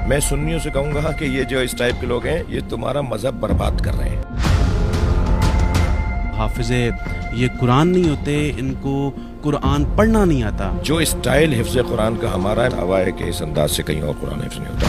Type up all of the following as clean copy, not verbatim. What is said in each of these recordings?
میں سنیوں سے کہوں گا کہ یہ جو اس ٹائپ کے لوگ ہیں یہ تمہارا مذہب برباد کر رہے ہیں. حافظ یہ قرآن نہیں ہوتے، ان کو قرآن پڑھنا نہیں آتا. جو اسٹائل حفظ قرآن کا ہمارا ہوا ہے کہ اس انداز سے کہیں اور قرآن حفظ نہیں ہوتا.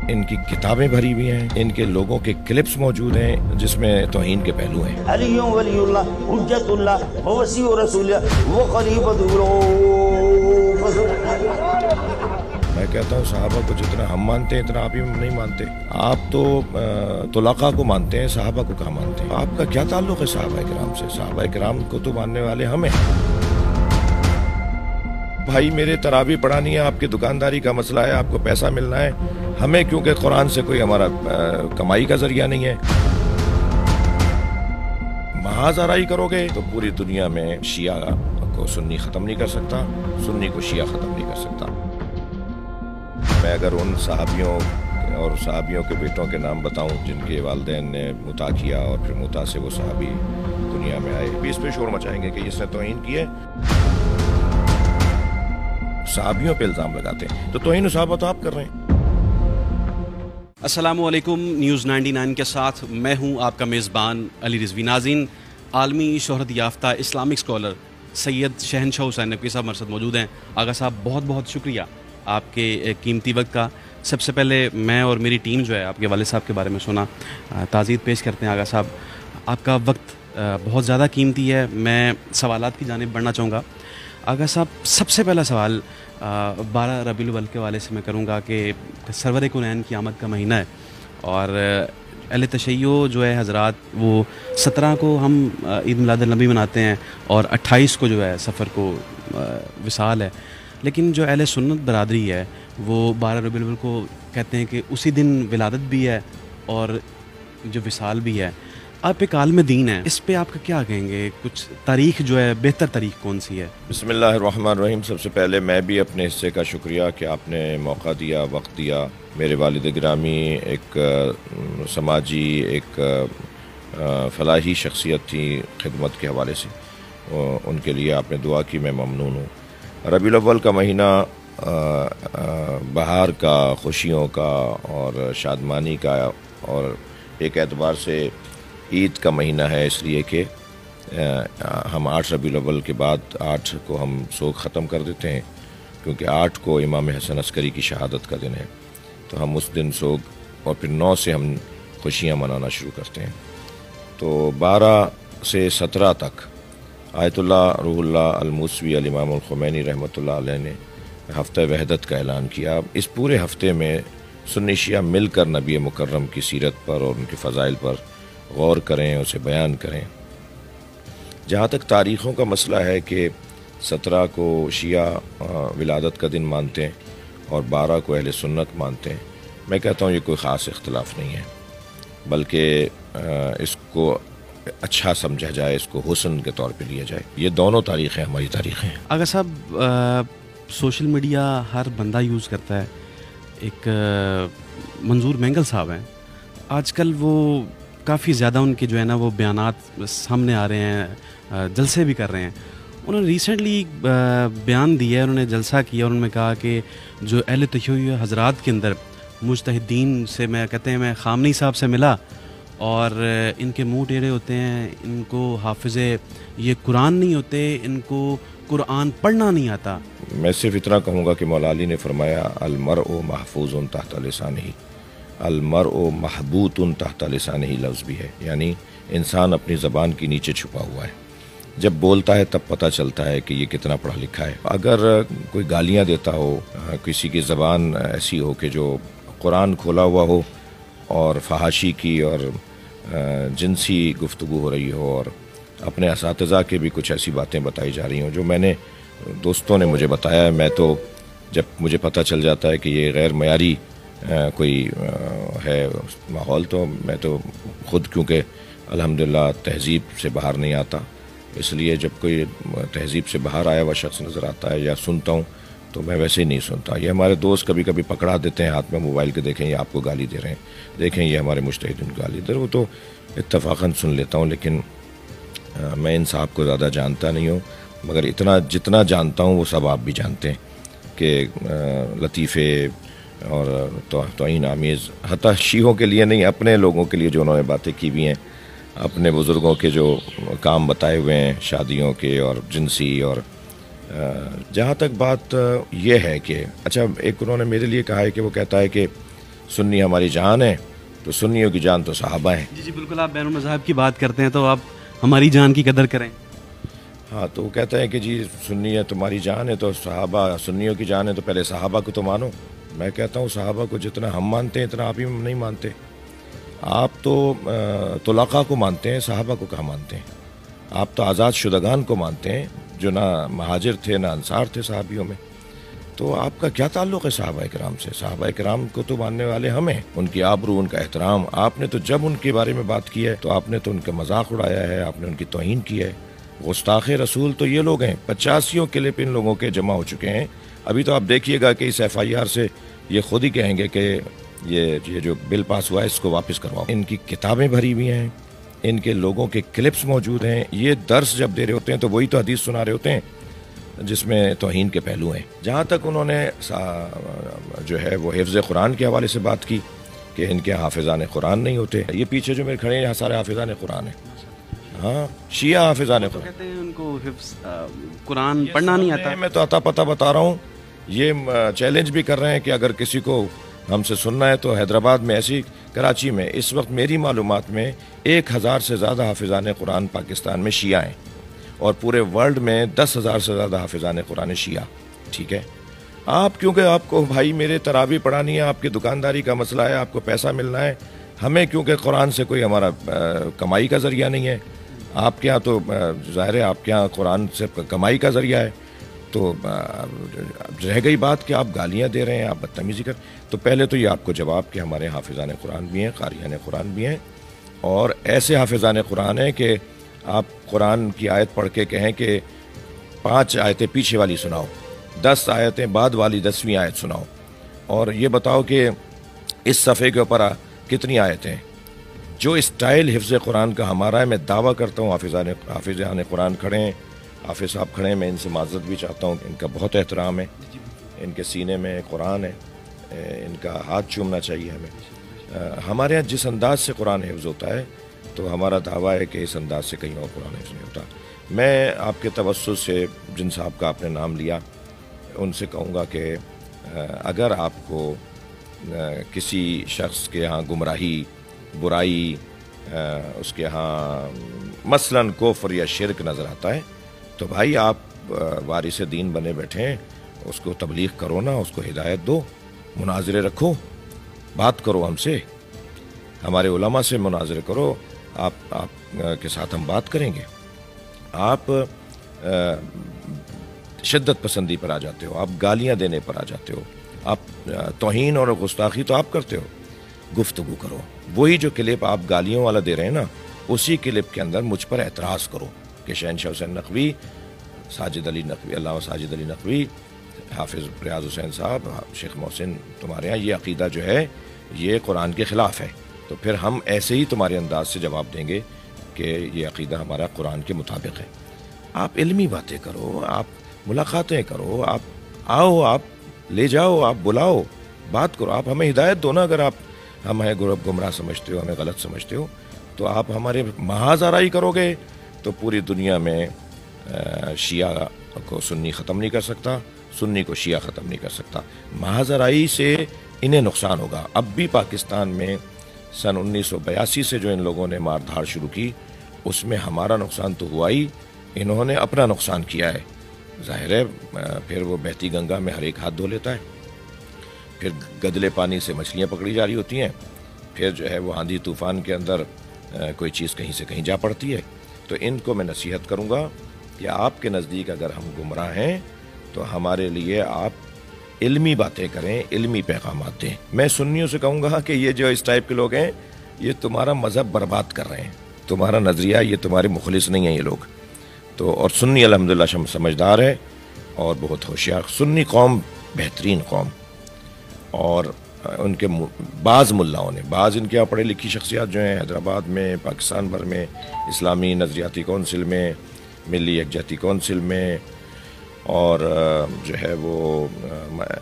ان کی کتابیں بھری ہوئی ہیں، ان کے لوگوں کے کلپس موجود ہیں جس میں توہین کے پہلو ہیں. علی ولی اللہ حجت اللہ وسیع رسول وہ خلیفۃ میں کہتا ہوں صحابہ کو جتنا ہم مانتے ہیں اتنا آپ ہی نہیں مانتے. آپ تو طلقاء کو مانتے ہیں، صحابہ کو کہاں مانتے ہیں؟ آپ کا کیا تعلق ہے صحابہ کرام سے؟ صحابہ کرام کو تو ماننے والے ہم ہیں. بھائی میرے تراویح پڑھانی ہے، آپ کی دکانداری کا مسئلہ ہے، آپ کو پیسہ ملنا ہے. ہمیں کیونکہ قرآن سے کوئی ہمارا کمائی کا ذریعہ نہیں ہے. محاذ آرائی کرو گے تو پوری دنیا میں شیعہ کو سنی ختم نہیں کر سکتا، سنی کو شیعہ ختم نہیں کر سکتا. میں اگر ان صحابیوں اور صحابیوں کے بیٹوں کے نام بتاؤں جن کے والدین نے مطاع کیا اور پھر مطاع سے وہ صحابی دنیا میں آئے، بھی اس پہ شور مچائیں گے کہ اس نے توہین کی ہے. صحابیوں پہ الزام لگاتے ہیں تو توہین صحابہ تو آپ کر رہے ہیں. السلام علیکم، نیوز 99 کے ساتھ میں ہوں آپ کا میزبان علی رضوی. ناظرین، عالمی شہرت یافتہ اسلامک اسکالر سید شہنشاہ حسین نقوی صاحب ہمارے ساتھ موجود ہیں. آغا صاحب بہت بہت شکریہ آپ کے قیمتی وقت کا. سب سے پہلے میں اور میری ٹیم جو ہے آپ کے والد صاحب کے بارے میں سنا، تعزیت پیش کرتے ہیں. آغا صاحب آپ کا وقت بہت زیادہ قیمتی ہے. میں سوالات کی جانب بڑھنا چاہوں گا. آغا صاحب سب سے پہلا سوال 12 ربیع الاول کے حوالے سے میں کروں گا کہ سرور کونین کی آمد کا مہینہ ہے اور اہل تشیع جو ہے حضرات وہ 17 کو ہم عید میلاد النبی مناتے ہیں اور 28 کو جو ہے سفر کو وصال ہے. لیکن جو اہل سنت برادری ہے وہ 12 ربیع الاول کو کہتے ہیں کہ اسی دن ولادت بھی ہے اور جو وصال بھی ہے. آپ ایک عالم دین ہے، اس پہ آپ کا کیا کہیں گے؟ کچھ تاریخ جو ہے، بہتر تاریخ کون سی ہے؟ بسم اللہ الرحمن الرحیم. سب سے پہلے میں بھی اپنے حصے کا شکریہ کہ آپ نے موقع دیا، وقت دیا. میرے والد گرامی ایک سماجی، ایک فلاحی شخصیت تھی خدمت کے حوالے سے، ان کے لیے آپ نے دعا کی، میں ممنون ہوں. ربیع الاول کا مہینہ بہار کا، خوشیوں کا اور شادمانی کا، اور ایک اعتبار سے عید کا مہینہ ہے، اس لیے کہ ہم 8 ربیع الاول کے بعد 8 کو ہم سوگ ختم کر دیتے ہیں، کیونکہ 8 کو امام حسن عسکری کی شہادت کا دن ہے. تو ہم اس دن سوگ اور پھر 9 سے ہم خوشیاں منانا شروع کرتے ہیں. تو 12 سے 17 تک آیت اللہ روح اللہ الموسوی الامام الخمینی رحمۃ اللہ علیہ نے ہفتہ وحدت کا اعلان کیا. اس پورے ہفتے میں سنی شیعہ مل کر نبی مکرم کی سیرت پر اور ان کے فضائل پر غور کریں، اسے بیان کریں. جہاں تک تاریخوں کا مسئلہ ہے کہ 17 کو شیعہ ولادت کا دن مانتے ہیں اور 12 کو اہل سنت مانتے ہیں، میں کہتا ہوں یہ کوئی خاص اختلاف نہیں ہے، بلکہ اس کو اچھا سمجھا جائے، اس کو حسن کے طور پہ لیا جائے. یہ دونوں تاریخیں ہماری تاریخیں ہیں. آغا صاحب سوشل میڈیا ہر بندہ یوز کرتا ہے. ایک منظور مینگل صاحب ہیں، آج کل وہ کافی زیادہ ان کے جو ہے نا وہ بیانات سامنے آ رہے ہیں، جلسے بھی کر رہے ہیں. انہوں نے ریسنٹلی بیان دیا ہے، انہوں نے جلسہ کیا اور انہوں نے کہا کہ جو اہل تشیع حضرات کے اندر مجتہدین سے میں کہتے ہیں میں خامنی صاحب سے ملا اور ان کے منہ ٹیڑھے ہوتے ہیں، ان کو حافظ یہ قرآن نہیں ہوتے، ان کو قرآن پڑھنا نہیں آتا. میں صرف اتنا کہوں گا کہ مولا علی نے فرمایا المرء محفوظ تحت لسانہ، المرء محبوط تحت لسانہ لفظ بھی ہے، یعنی انسان اپنی زبان کے نیچے چھپا ہوا ہے. جب بولتا ہے تب پتہ چلتا ہے کہ یہ کتنا پڑھا لکھا ہے. اگر کوئی گالیاں دیتا ہو، کسی کی زبان ایسی ہو کہ جو قرآن کھولا ہوا ہو اور فحاشی کی اور جنسی گفتگو ہو رہی ہو اور اپنے اساتذہ کے بھی کچھ ایسی باتیں بتائی جا رہی ہوں جو میں نے دوستوں نے مجھے بتایا ہے، میں تو جب مجھے پتہ چل جاتا ہے کہ یہ غیر معیاری کوئی ہے ماحول، تو میں تو خود کیونکہ الحمدللہ تہذیب سے باہر نہیں آتا، اس لیے جب کوئی تہذیب سے باہر آیا ہوا شخص نظر آتا ہے یا سنتا ہوں تو میں ویسے ہی نہیں سنتا. یہ ہمارے دوست کبھی کبھی پکڑا دیتے ہیں ہاتھ میں موبائل کے، دیکھیں یہ آپ کو گالی دے رہے ہیں، دیکھیں یہ ہمارے مجتہدین کو گالی دے رہے ہیں، وہ تو اتفاقاً سن لیتا ہوں. لیکن میں ان صاحب کو زیادہ جانتا نہیں ہوں، مگر اتنا جتنا جانتا ہوں وہ سب آپ بھی جانتے ہیں کے لطیفے اور توہین آمیز، حتیٰ شیعوں کے لیے نہیں، اپنے لوگوں کے لیے جو انہوں نے باتیں کی بھی ہیں، اپنے بزرگوں کے جو کام بتائے ہوئے ہیں شادیوں کے اور جنسی، اور جہاں تک بات یہ ہے کہ اچھا ایک انہوں نے میرے لیے کہا ہے کہ وہ کہتا ہے کہ سنی ہماری جان ہے، تو سنیوں کی جان تو صحابہ ہیں۔ جی بالکل، آپ بین المذاہب کی بات کرتے ہیں تو آپ ہماری جان کی قدر کریں۔ ہاں، تو وہ کہتا ہے کہ جی سنی ہے تمہاری جان ہے تو صحابہ سنیوں کی جان ہے، تو پہلے صحابہ کو تو مانو۔ میں کہتا ہوں صحابہ کو جتنا ہم مانتے ہیں اتنا آپ ہی نہیں مانتے۔ آپ تو طلقاء کو مانتے ہیں، صحابہ کو کہاں مانتے ہیں؟ آپ تو آزاد شدگان کو مانتے ہیں جو نہ مہاجر تھے نہ انصار تھے صحابیوں میں۔ تو آپ کا کیا تعلق ہے صحابہ کرام سے؟ صحابہ کرام کو تو ماننے والے ہم ہیں، ان کی آبرو، ان کا احترام۔ آپ نے تو جب ان کے بارے میں بات کی ہے تو آپ نے تو ان کا مذاق اڑایا ہے، آپ نے ان کی توہین کی ہے۔ گستاخ رسول تو یہ لوگ ہیں، 85 کلپ ان لوگوں کے جمع ہو چکے ہیں۔ ابھی تو آپ دیکھیے گا کہ اس FIR سے یہ خود ہی کہیں گے کہ یہ جو بل پاس ہوا ہے اس کو واپس کرواؤ۔ ان کی کتابیں بھری ہوئی ہیں، ان کے لوگوں کے کلپس موجود ہیں۔ یہ درس جب دے رہے ہوتے ہیں تو وہی تو حدیث سنا رہے ہوتے ہیں جس میں توہین کے پہلو ہیں۔ جہاں تک انہوں نے جو ہے وہ حفظ قرآن کے حوالے سے بات کی کہ ان کے حافظان قرآن نہیں ہوتے، یہ پیچھے جو میرے کھڑے ہیں یہاں سارے حافظان قرآن ہیں۔ ہاں، شیعہ حافظان قرآن کہتے ہیں ان کو حفظ قرآن پڑھنا نہیں آتا۔ میں تو عطا پتہ بتا رہا ہوں، یہ چیلنج بھی کر رہے ہیں کہ اگر کسی کو ہم سے سننا ہے تو حیدرآباد میں ایسی، کراچی میں اس وقت میری معلومات میں 1000 سے زیادہ حافظان قرآن پاکستان میں شیعہ ہیں، اور پورے ورلڈ میں 10,000 سے زیادہ حافظان قرآن شیعہ۔ ٹھیک ہے، آپ کیونکہ آپ کو بھائی میرے تراویح پڑھانی ہے، آپ کی دکانداری کا مسئلہ ہے، آپ کو پیسہ ملنا ہے، ہمیں کیونکہ قرآن سے کوئی ہمارا کمائی کا ذریعہ نہیں ہے۔ آپ کے ہاں تو ظاہر ہے آپ کے ہاں قرآن سے کمائی کا ذریعہ ہے، تو رہ گئی بات کہ آپ گالیاں دے رہے ہیں، آپ بدتمیزی کر، تو پہلے تو یہ آپ کو جواب کہ ہمارے حافظان قرآن بھی ہیں، قاریان قرآن بھی ہیں، اور ایسے حافظان قرآن ہیں کہ آپ قرآن کی آیت پڑھ کے کہیں کہ 5 آیتیں پیچھے والی سناؤ، 10 آیتیں بعد والی 10ویں آیت سناؤ، اور یہ بتاؤ کہ اس صفحے کے اوپر کتنی آیتیں۔ جو اسٹائل حفظ قرآن کا ہمارا ہے، میں دعویٰ کرتا ہوں حافظان قرآن کھڑے ہیں، حافظ صاحب کھڑے ہیں، میں ان سے معذرت بھی چاہتا ہوں، ان کا بہت احترام ہے، ان کے سینے میں قرآن ہے، ان کا ہاتھ چومنا چاہیے ہمیں۔ ہمارے یہاں جس انداز سے قرآن حفظ ہوتا ہے تو ہمارا دعویٰ ہے کہ اس انداز سے کہیں اور قرآن حفظ نہیں ہوتا۔ میں آپ کے توسط سے جن صاحب کا آپ نے نام لیا ان سے کہوں گا کہ اگر آپ کو کسی شخص کے ہاں گمراہی، برائی، اس کے ہاں مثلاً کفر یا شرک نظر آتا ہے تو بھائی آپ وارث دین بنے بیٹھے ہیں، اس کو تبلیغ کرو نا، اس کو ہدایت دو، مناظرے رکھو، بات کرو ہم سے، ہمارے علماء سے مناظرے کرو، آپ کے ساتھ ہم بات کریں گے۔ آپ شدت پسندی پر آ جاتے ہو، آپ گالیاں دینے پر آ جاتے ہو، آپ توہین اور گستاخی تو آپ کرتے ہو، گفتگو کرو۔ وہی جو کلپ آپ گالیوں والا دے رہے ہیں نا، اسی کلپ کے اندر مجھ پر اعتراض کرو کہ شہنشاہ حسین نقوی، ساجد علی نقوی، علامہ ساجد علی نقوی، حافظ ریاض حسین صاحب، شیخ محسن، تمہارے یہاں یہ عقیدہ جو ہے یہ قرآن کے خلاف ہے، تو پھر ہم ایسے ہی تمہارے انداز سے جواب دیں گے کہ یہ عقیدہ ہمارا قرآن کے مطابق ہے۔ آپ علمی باتیں کرو، آپ ملاقاتیں کرو، آپ آؤ، آپ لے جاؤ، آپ بلاؤ، بات کرو، آپ ہمیں ہدایت دو نا۔ اگر آپ ہمیں گمراہ سمجھتے ہو، ہمیں غلط سمجھتے ہو، تو آپ ہمارے محاذ آرائی کرو گے تو پوری دنیا میں شیعہ کو سنی ختم نہیں کر سکتا، سنی کو شیعہ ختم نہیں کر سکتا۔ محاذ آرائی سے انہیں نقصان ہوگا۔ اب بھی پاکستان میں سن 1982 سے جو ان لوگوں نے مار دھاڑ شروع کی، اس میں ہمارا نقصان تو ہوا ہی، انہوں نے اپنا نقصان کیا ہے۔ ظاہر ہے پھر وہ بہتی گنگا میں ہر ایک ہاتھ دھو لیتا ہے، پھر گدلے پانی سے مچھلیاں پکڑی جا رہی ہوتی ہیں، پھر جو ہے وہ آندھی طوفان کے اندر کوئی چیز کہیں سے کہیں جا پڑتی ہے۔ تو ان کو میں نصیحت کروں گا کہ آپ کے نزدیک اگر ہم گمراہ ہیں تو ہمارے لیے آپ علمی باتیں کریں، علمی پیغامات دیں۔ میں سنیوں سے کہوں گا کہ یہ جو اس ٹائپ کے لوگ ہیں یہ تمہارا مذہب برباد کر رہے ہیں، تمہارا نظریہ، یہ تمہارے مخلص نہیں ہیں یہ لوگ۔ تو اور سنی الحمدللہ سمجھدار ہے اور بہت ہوشیار، سنی قوم بہترین قوم، اور ان کے بعض ملاؤں نے، بعض ان کے یہاں پڑھی لکھی شخصیات جو ہیں حیدرآباد میں، پاکستان بھر میں، اسلامی نظریاتی کونسل میں، ملی یکجہتی کونسل میں، اور جو ہے وہ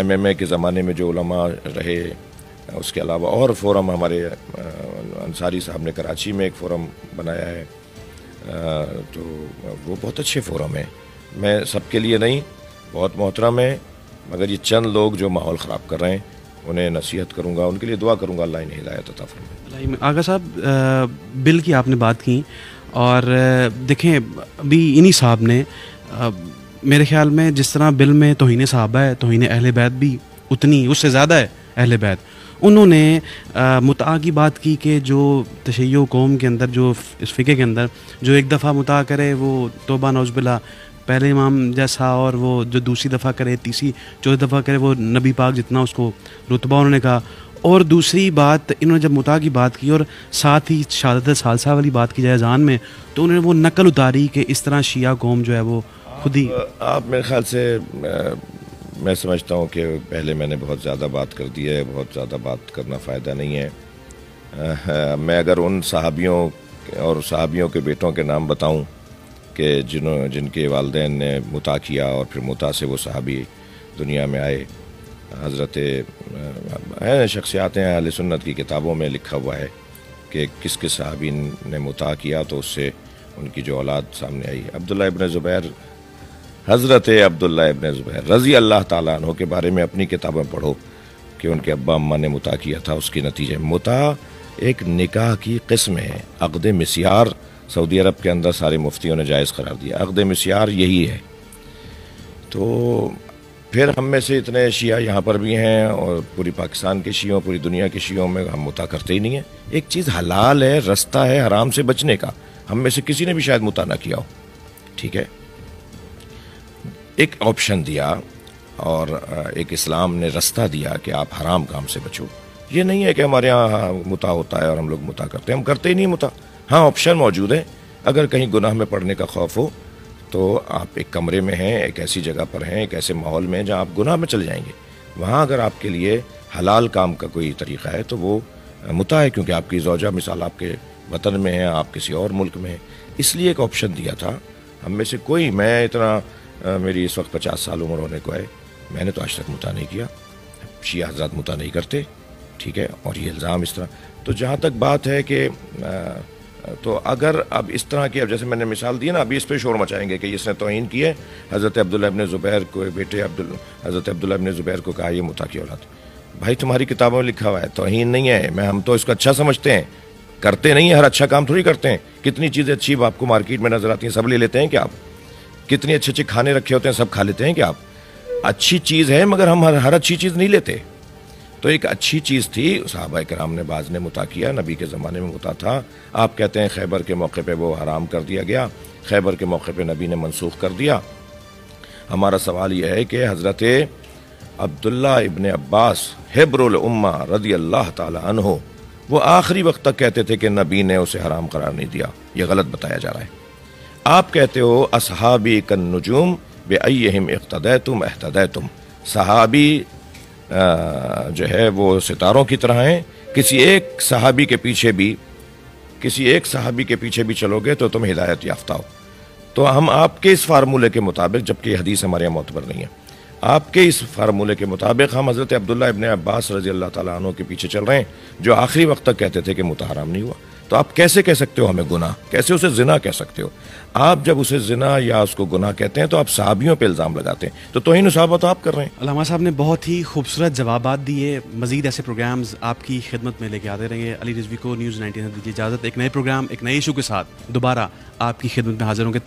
MMA کے زمانے میں جو علماء رہے، اس کے علاوہ اور فورم ہمارے انصاری صاحب نے کراچی میں ایک فورم بنایا ہے، تو وہ بہت اچھے فورم ہیں. میں سب کے لیے نہیں، بہت محترم ہے، مگر یہ چند لوگ جو ماحول خراب کر رہے ہیں انہیں نصیحت کروں گا، ان کے لیے دعا کروں گا، اللہ انہیں ہدایت عطا فرمائے. آغا صاحب، بل کی آپ نے بات کی، اور دیکھیں ابھی انہی صاحب نے میرے خیال میں جس طرح بل میں توہین صحابہ ہے، توہین اہل بیت بھی اتنی اس سے زیادہ ہے اہل بیت. انہوں نے متعا کی بات کی کہ جو تشیع قوم کے اندر، جو اس فقہ کے اندر جو ایک دفعہ متعا کرے وہ توبہ نعوذ باللہ پہلے امام جیسا، اور وہ جو دوسری دفعہ کرے، تیسری چوتھی دفعہ کرے وہ نبی پاک جتنا اس کو رتبہ انہوں نے کہا. اور دوسری بات انہوں نے جب متعا کی بات کی اور ساتھ ہی شہادت ثالثہ والی بات کی جائے اذان میں، تو انہوں نے وہ نقل اتاری کہ اس طرح شیعہ قوم جو ہے وہ خود ہی. آپ میرے خیال سے، میں سمجھتا ہوں کہ پہلے میں نے بہت زیادہ بات کر دی ہے، بہت زیادہ بات کرنا فائدہ نہیں ہے. میں اگر ان صحابیوں اور صحابیوں کے بیٹوں کے نام بتاؤں کہ جن کے والدین نے متعا کیا اور پھر متعا سے وہ صحابی دنیا میں آئے، حضرت شخصیات ہیں اہل سنت کی کتابوں میں لکھا ہوا ہے کہ کس کس صحابی نے متعا کیا، تو اس سے ان کی جو اولاد سامنے آئی. عبداللہ ابن زبیر، حضرت عبداللہ ابن زبیر رضی اللہ تعالیٰ عنہ کے بارے میں اپنی کتابیں پڑھو کہ ان کے ابا اماں نے متعا کیا تھا. اس کے نتیجے میں متعا ایک نکاح کی قسم ہے. عقد مسیار سعودی عرب کے اندر سارے مفتیوں نے جائز قرار دیا. عقد مسیار یہی ہے. تو پھر ہم میں سے اتنے شیعہ یہاں پر بھی ہیں، اور پوری پاکستان کے شیعوں، پوری دنیا کے شیعوں میں ہم متعا کرتے ہی نہیں ہیں. ایک چیز حلال ہے، رستہ ہے حرام سے بچنے کا. ہم میں سے کسی نے بھی شاید متعا نہ کیا ہو، ٹھیک ہے. ایک آپشن دیا اور ایک اسلام نے رستہ دیا کہ آپ حرام کام سے بچو. یہ نہیں ہے کہ ہمارے یہاں متعا ہوتا ہے اور ہم لوگ متعا کرتے ہیں. ہم کرتے ہی نہیں متعا. ہاں، آپشن موجود ہے. اگر کہیں گناہ میں پڑنے کا خوف ہو تو آپ ایک کمرے میں ہیں، ایک ایسی جگہ پر ہیں، ایک ایسے ماحول میں جہاں آپ گناہ میں چل جائیں گے، وہاں اگر آپ کے لیے حلال کام کا کوئی طریقہ ہے تو وہ متعا ہے، کیونکہ آپ کی زوجہ مثال آپ کے وطن میں ہے، آپ کسی اور ملک میں ہیں. اس لیے ایک آپشن دیا تھا. ہم میں سے کوئی، میں اتنا میری اس وقت 50 سال عمر ہونے کو ہے، میں نے تو آج تک متعا نہیں کیا. شیعہ حضرات متعا نہیں کرتے، ٹھیک ہے. اور یہ الزام اس طرح، تو جہاں تک بات ہے کہ تو اگر اب اس طرح کی، اب جیسے میں نے مثال دی نا، ابھی اس پہ شور مچائیں گے کہ اس نے توہین کی ہے. حضرت عبداللہ ابن زبیر کو، بیٹے حضرت عبداللہ ابن زبیر کو کہا یہ متعا کی اولاد. بھائی تمہاری کتابوں میں لکھا ہوا ہے، توہین نہیں ہے. ہم تو اس کو اچھا سمجھتے ہیں، کرتے نہیں ہیں. ہر اچھا کام تھوڑی کرتے ہیں. کتنی چیزیں اچھی آپ کو مارکیٹ میں نظر آتی ہیں، سب لے لیتے ہیں کیا آپ؟ کتنے اچھے اچھے کھانے رکھے ہوتے ہیں، سب کھا لیتے ہیں کیا آپ؟ اچھی چیز ہے، مگر ہم ہر اچھی چیز نہیں لیتے. تو ایک اچھی چیز تھی. صحابہ کرام نے بعض نے متعا کیا، نبی کے زمانے میں متعا تھا. آپ کہتے ہیں خیبر کے موقع پہ وہ حرام کر دیا گیا، خیبر کے موقع پہ نبی نے منسوخ کر دیا. ہمارا سوال یہ ہے کہ حضرت عبداللہ ابن عباس حبر الامہ رضی اللہ تعالی عنہ، وہ آخری وقت تک کہتے تھے کہ نبی نے اسے حرام قرار نہیں دیا. یہ غلط بتایا جا رہا ہے. آپ کہتے ہو اصحابی کالنجوم بأیہم اقتدیتم اہتدیتم. صحابی جو ہے وہ ستاروں کی طرح ہیں. کسی ایک صحابی کے پیچھے بھی چلو گے تو تم ہدایت یافتہ ہو. تو ہم آپ کے اس فارمولے کے مطابق، جبکہ یہ حدیث ہمارے یہاں معتبر نہیں ہے، آپ کے اس فارمولے کے مطابق ہم حضرت عبداللہ ابن عباس رضی اللہ تعالیٰ عنہ کے پیچھے چل رہے ہیں، جو آخری وقت تک کہتے تھے کہ متعا حرام نہیں ہوا. تو آپ کیسے کہہ سکتے ہو ہمیں گناہ؟ کیسے اسے زنا کہہ سکتے ہو؟ آپ جب اسے زنا یا اس کو گناہ کہتے ہیں تو آپ صحابیوں پہ الزام لگاتے ہیں. تو توہین صحابہ تو آپ کر رہے ہیں. علامہ صاحب نے بہت ہی خوبصورت جوابات دیے. مزید ایسے پروگرامز آپ کی خدمت میں لے کے آتے رہیں گے. علی رضوی کو نیوز 19 دیجیے اجازت. ایک نئے پروگرام، ایک نئے ایشو کے ساتھ دوبارہ آپ کی خدمت میں حاضر ہوں گے.